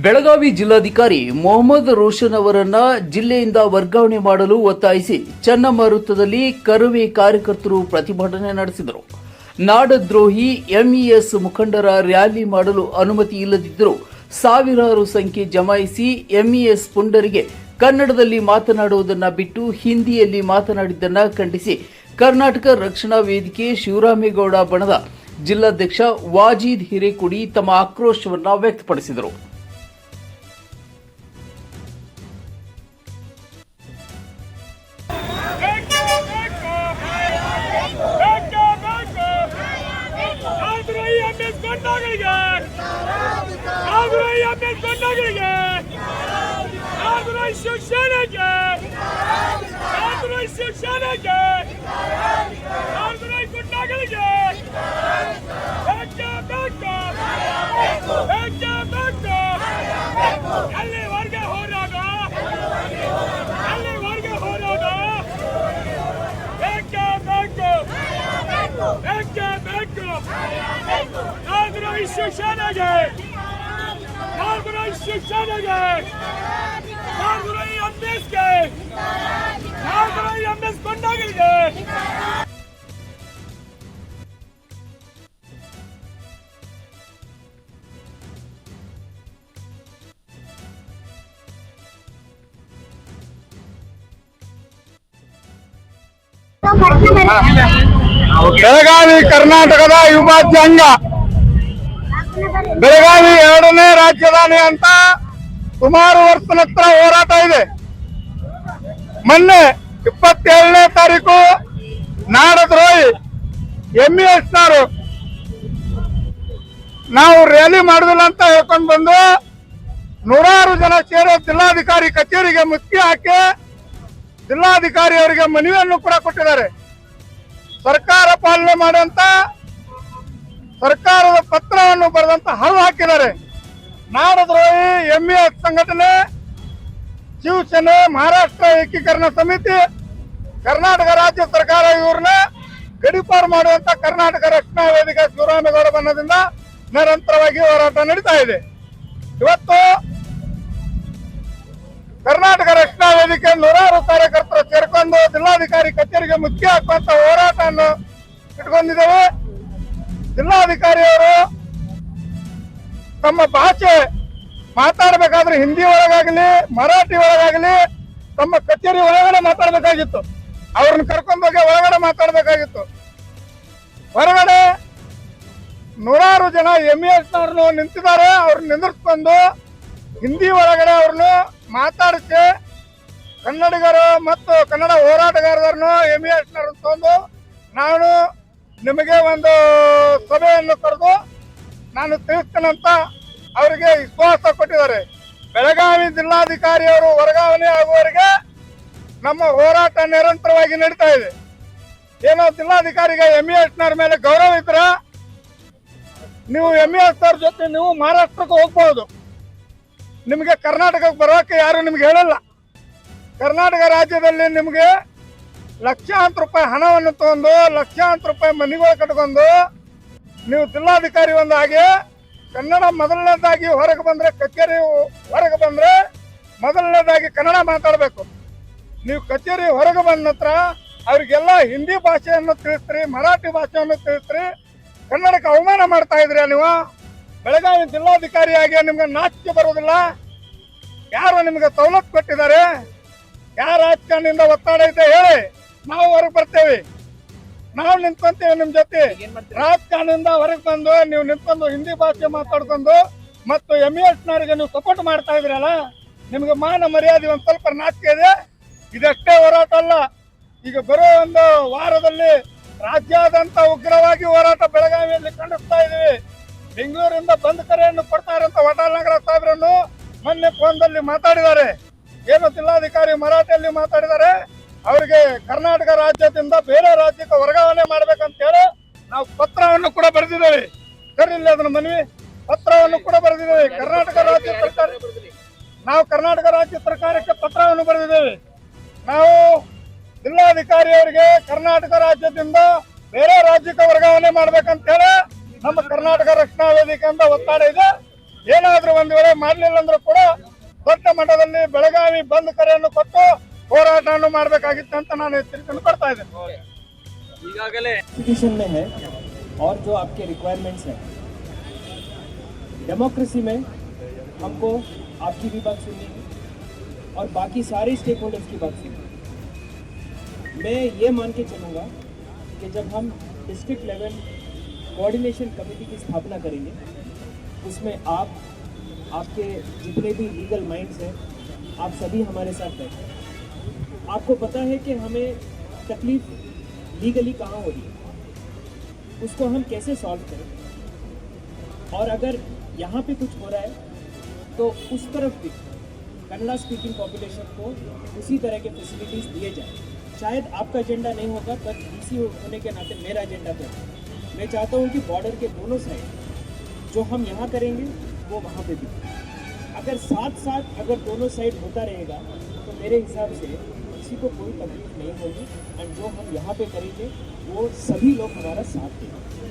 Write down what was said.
ಬೆಳಗಾವಿ ಜಿಲ್ಲಾಧಿಕಾರಿ ಮೊಹಮ್ಮದ್ ರೋಷನ್ ಅವರನ್ನ ಜಿಲ್ಲೆಯಿಂದ ವರ್ಗಾವಣೆ ಮಾಡಲು ಒತ್ತಾಯಿಸಿ ಚನ್ನಮಾರುತದಲ್ಲಿ ಕರವೇ ಕಾರ್ಯಕರ್ತರು ಪ್ರತಿಭಟನೆ ನಡೆಸಿದರು. ನಾಡದ್ರೋಹಿ ಎಂಇಎಸ್ ಮುಖಂಡರ ರ್ಯಾಲಿ ಮಾಡಲು ಅನುಮತಿ ಇಲ್ಲದಿದ್ದರೂ ಸಾವಿರಾರು ಸಂಖ್ಯೆ ಜಮಾಯಿಸಿ ಎಂಇಎಸ್ ಪುಂಡರಿಗೆ ಕನ್ನಡದಲ್ಲಿ ಮಾತನಾಡುವುದನ್ನು ಬಿಟ್ಟು ಹಿಂದಿಯಲ್ಲಿ ಮಾತನಾಡಿದ್ದನ್ನ ಖಂಡಿಸಿ ಕರ್ನಾಟಕ ರಕ್ಷಣಾ ವೇದಿಕೆ ಶಿವರಾಮೇಗೌಡ ಬಣದ ಜಿಲ್ಲಾಧ್ಯಕ್ಷ ವಾಜೀದ್ ಹಿರೇಕುಡಿ ತಮ್ಮ ಆಕ್ರೋಶವನ್ನು ವ್ಯಕ್ತಪಡಿಸಿದರು. ಬೆಳಗಾವಿ ಕರ್ನಾಟಕದ ಅವಿಭಾಜ್ಯ ಅಂಗ. ಬೆಳಗಾವಿ ಎರಡನೇ ರಾಜಧಾನಿ ಅಂತ ಸುಮಾರು ವರ್ಷದ ಹತ್ರ ಹೋರಾಟ ಇದೆ. ಮೊನ್ನೆ 27ನೇ ತಾರೀಕು ನಾಡದ್ರೋಹಿ ಎಂಇಎಸ್ ನವರು ನಾವು ರ್ಯಾಲಿ ಮಾಡುದಿಲ್ಲ ಅಂತ ಹೇಳ್ಕೊಂಡು ಬಂದು ನೂರಾರು ಜನ ಸೇರಿ ಜಿಲ್ಲಾಧಿಕಾರಿ ಕಚೇರಿಗೆ ಮುತ್ತಿ ಹಾಕಿ ಜಿಲ್ಲಾಧಿಕಾರಿ ಅವರಿಗೆ ಮನವಿಯನ್ನು ಕೂಡ ಕೊಟ್ಟಿದ್ದಾರೆ. ಸರ್ಕಾರ ಪಾಲನೆ ಮಾಡುವಂತ ಸರ್ಕಾರದ ಪತ್ರವನ್ನು ಬರೆದಂತ ಹಲ್ಲು ಹಾಕಿದ್ದಾರೆ. ನಾಡದ್ರೋಹಿ ಎಂಇಎಸ್ ಸಂಘಟನೆ, ಶಿವಸೇನೆ, ಮಹಾರಾಷ್ಟ್ರ ಏಕೀಕರಣ ಸಮಿತಿ, ಕರ್ನಾಟಕ ರಾಜ್ಯ ಸರ್ಕಾರ ಇವ್ರನ್ನ ಗಡೀಪಾರು ಮಾಡುವಂತ ಕರ್ನಾಟಕ ರಕ್ಷಣಾ ವೇದಿಕೆ ಶಿವರಾಮೇಗೌಡ ಬಣದಿಂದ ನಿರಂತರವಾಗಿ ಹೋರಾಟ ನಡೀತಾ ಇದೆ. ಇವತ್ತು ಕರ್ನಾಟಕ ರಕ್ಷಣಾ ವೇದಿಕೆ ನೂರಾರು ಕಾರ್ಯಕರ್ತರು ಸೇರ್ಕೊಂಡು ಜಿಲ್ಲಾಧಿಕಾರಿ ಕಚೇರಿಗೆ ಮುಚ್ಚಿ ಹಾಕುವಂತ ಹೋರಾಟವನ್ನು ಇಟ್ಕೊಂಡಿದ್ದೇವೆ. ಜಿಲ್ಲಾಧಿಕಾರಿಯವರು ತಮ್ಮ ಭಾಷೆ ಮಾತಾಡಬೇಕಾದ್ರೆ ಹಿಂದಿ ಒಳಗಾಗಲಿ ಮರಾಠಿ ಒಳಗಾಗಲಿ ತಮ್ಮ ಕಚೇರಿ ಒಳಗಡೆ ಮಾತಾಡಬೇಕಾಗಿತ್ತು. ಅವ್ರನ್ನ ಕರ್ಕೊಂಡೋಗಿ ಒಳಗಡೆ ಮಾತಾಡಬೇಕಾಗಿತ್ತು. ಹೊರಗಡೆ ನೂರಾರು ಜನ ಎಂಇಎಸ್ ನವ್ರನ್ನು ನಿಂತಿದ್ದಾರೆ. ಅವ್ರನ್ನ ನಿಂದಿರ್ಸ್ಕೊಂಡು ಹಿಂದಿ ಒಳಗಡೆ ಅವ್ರನ್ನು ಮಾತಾಡಿಸಿ ಕನ್ನಡಿಗರು ಮತ್ತು ಕನ್ನಡ ಹೋರಾಟಗಾರರನ್ನು ಎಂಇಎಸ್ ನವ್ರನ್ನ ತಂದು ನಾನು ನಿಮಗೆ ಒಂದು ಸಭೆಯನ್ನು ಕರೆದು ನಾನು ತಿಳಿಸ್ತೇನಂತ ಅವರಿಗೆ ವಿಶ್ವಾಸ ಕೊಟ್ಟಿದ್ದಾರೆ. ಬೆಳಗಾವಿ ಜಿಲ್ಲಾಧಿಕಾರಿಯವರು ವರ್ಗಾವಣೆ ಆಗುವವರೆಗೆ ನಮ್ಮ ಹೋರಾಟ ನಿರಂತರವಾಗಿ ನಡೀತಾ ಇದೆ. ಏನೋ ಜಿಲ್ಲಾಧಿಕಾರಿಗೆ ಎಂಇಎಸ್ ನವ್ರ ಮೇಲೆ ಗೌರವ ಇದ್ರ ನೀವು ಎಂಇಎಸ್ ಅವ್ರ ಜೊತೆ ನೀವು ಮಹಾರಾಷ್ಟ್ರಕ್ಕೆ ಹೋಗ್ಬಹುದು. ನಿಮಗೆ ಕರ್ನಾಟಕಕ್ಕೆ ಬರೋಕೆ ಯಾರು ನಿಮ್ಗೆ ಹೇಳಲ್ಲ. ಕರ್ನಾಟಕ ರಾಜ್ಯದಲ್ಲಿ ನಿಮಗೆ ಲಕ್ಷಾಂತರ ರೂಪಾಯಿ ಹಣವನ್ನು ತಗೊಂಡು ಲಕ್ಷಾಂತರ ರೂಪಾಯಿ ಮನೆಗಳು ಕಟ್ಕೊಂಡು ನೀವು ಜಿಲ್ಲಾಧಿಕಾರಿ ಒಂದು ಹಾಗೆ ಕನ್ನಡ ಮೊದಲನೇದಾಗಿ ಹೊರಗೆ ಬಂದ್ರೆ ಕಚೇರಿ ಹೊರಗೆ ಬಂದ್ರೆ ಮೊದಲನೇದಾಗಿ ಕನ್ನಡ ಮಾತಾಡಬೇಕು. ನೀವು ಕಚೇರಿ ಹೊರಗೆ ಬಂದ ನಂತರ ಅವ್ರಿಗೆಲ್ಲ ಹಿಂದಿ ಭಾಷೆಯನ್ನು ತಿಳಿಸ್ರಿ, ಮರಾಠಿ ಭಾಷೆಯನ್ನು ತಿಳಿಸ್ರಿ. ಕನ್ನಡಕ್ಕೆ ಅವಮಾನ ಮಾಡ್ತಾ ಇದ್ರಿ ನೀವು. ಬೆಳಗಾವಿ ಜಿಲ್ಲಾಧಿಕಾರಿಯಾಗಿ ನಿಮ್ಗೆ ನಾಚಿಕೆ ಬರೋದಿಲ್ಲ. ಯಾರು ನಿಮ್ಗೆ ಸವಲತ್ತು ಕೊಟ್ಟಿದ್ದಾರೆ? ಯಾರ ರಾಜಕಾರಣಿಯಿಂದ ಒತ್ತಡ ಇದೆ ಹೇಳಿ, ನಾವು ಹೊರಗೆ ಬರ್ತೇವೆ, ನಾವು ನಿಂತ್ಕೊಂತೇವೆ ನಿಮ್ ಜೊತೆ. ರಾಜಕಾರಣಿಯಿಂದ ಹೊರಗೆ ಬಂದು ನೀವು ನಿಂತ್ಕೊಂಡು ಹಿಂದಿ ಭಾಷೆ ಮಾತಾಡ್ಕೊಂಡು ಮತ್ತು ಎಂಇಎಸ್ ನವರಿಗೆ ನೀವು ಸಪೋರ್ಟ್ ಮಾಡ್ತಾ ಇದ್ರಲ್ಲ, ನಿಮ್ಗೆ ಮಾನ ಮರ್ಯಾದೆ ಒಂದ್ ಸ್ವಲ್ಪ ನಾಚಿಕೆ ಇದೆ. ಇದಷ್ಟೇ ಹೋರಾಟ ಅಲ್ಲ, ಈಗ ಬರೋ ಒಂದು ವಾರದಲ್ಲಿ ರಾಜ್ಯಾದ್ಯಂತ ಉಗ್ರವಾಗಿ ಹೋರಾಟ ಬೆಳಗಾವಿಯಲ್ಲಿ ಖಂಡಿಸ್ತಾ ಇದೀವಿ. ಬೆಂಗಳೂರಿಂದ ಬಂದ್ ಕರೆಯನ್ನು ಕೊಡ್ತಾ ಇರುವಂತ ವಟಾಲ್ ನಗರ ಸಾಹೇಬ್ರನ್ನು ಮೊನ್ನೆ ಫೋನ್ದಲ್ಲಿ ಮಾತಾಡಿದ್ದಾರೆ. ಏನು ಜಿಲ್ಲಾಧಿಕಾರಿ ಮರಾಠಿಯಲ್ಲಿ ಮಾತಾಡಿದ್ದಾರೆ. ಅವರಿಗೆ ಕರ್ನಾಟಕ ರಾಜ್ಯದಿಂದ ಬೇರೆ ರಾಜ್ಯಕ್ಕೆ ವರ್ಗಾವಣೆ ಮಾಡ್ಬೇಕಂತ ಹೇಳಿ ನಾವು ಪತ್ರವನ್ನು ಕೂಡ ಬರೆದಿದ್ದೇವೆ. ಸರಿಲ್ಲ ಅದನ್ನ ಮನವಿ ಪತ್ರವನ್ನು ಕೂಡ ಬರೆದಿದ್ದೇವೆ. ಕರ್ನಾಟಕ ರಾಜ್ಯ ಸರ್ಕಾರ ನಾವು ಕರ್ನಾಟಕ ರಾಜ್ಯ ಸರ್ಕಾರಕ್ಕೆ ಪತ್ರವನ್ನು ಬರೆದಿದ್ದೇವೆ. ನಾವು ಜಿಲ್ಲಾಧಿಕಾರಿಯವರಿಗೆ ಕರ್ನಾಟಕ ರಾಜ್ಯದಿಂದ ಬೇರೆ ರಾಜ್ಯಕ್ಕೆ ವರ್ಗಾವಣೆ ಮಾಡ್ಬೇಕಂತ ಹೇಳಿ ನಮ್ಮ ಕರ್ನಾಟಕ ರಕ್ಷಣಾ ವೇದಿಕೆಯಿಂದ ಒತ್ತಡ ಇದೆ. ಏನಾದ್ರೂ ಒಂದ್ ವೇಳೆ ಮಾಡ್ಲಿಲ್ಲ ಅಂದ್ರೂ ಕೂಡ ದೊಡ್ಡ ಮಟ್ಟದಲ್ಲಿ ಬೆಳಗಾವಿ ಬಂದ್ ಕರೆಯನ್ನು ಕೊಟ್ಟು ಹೋರಾಟವನ್ನು ಮಾಡಬೇಕಾಗಿತ್ತು ಅಂತ ನಾನು ಎಚ್ಚರಿಕೆಯನ್ನು ಕೊಡ್ತಾ ಇದ್ದೇನೆ. कॉन्स्टिट्यूशन में है और जो आपके रिक्वायरमेंट्स हैं। डेमोक्रेसी में हमको आपकी भी बात सुननी है और बाकी सारे स्टेक होल्डर्स की बात सुननी है। मैं ये मान के चलूँगा कि जब हम डिस्ट्रिक्ट लेवल कोऑर्डिनेशन कमेटी की स्थापना करेंगे उसमें आप, आपके जितने भी लीगल माइंड्स हैं, आप सभी हमारे साथ बैठे। आपको पता है कि हमें तकलीफ लीगली कहाँ हो रही है, उसको हम कैसे सॉल्व करें, और अगर यहाँ पे कुछ हो रहा है तो उस तरफ भी कन्नड़ा स्पीकिंग पॉपुलेशन को उसी तरह के फैसिलिटीज़ दिए जाए। शायद आपका एजेंडा नहीं होगा पर डीसी होने के नाते मेरा एजेंडा तो है। मैं चाहता हूँ कि बॉर्डर के दोनों साइड जो हम यहाँ करेंगे वो वहाँ पे भी, अगर साथ साथ अगर दोनों साइड होता रहेगा तो मेरे हिसाब से किसी को कोई तकलीफ नहीं होगी, एंड जो हम यहाँ पे करेंगे वो सभी लोग हमारा साथ देंगे।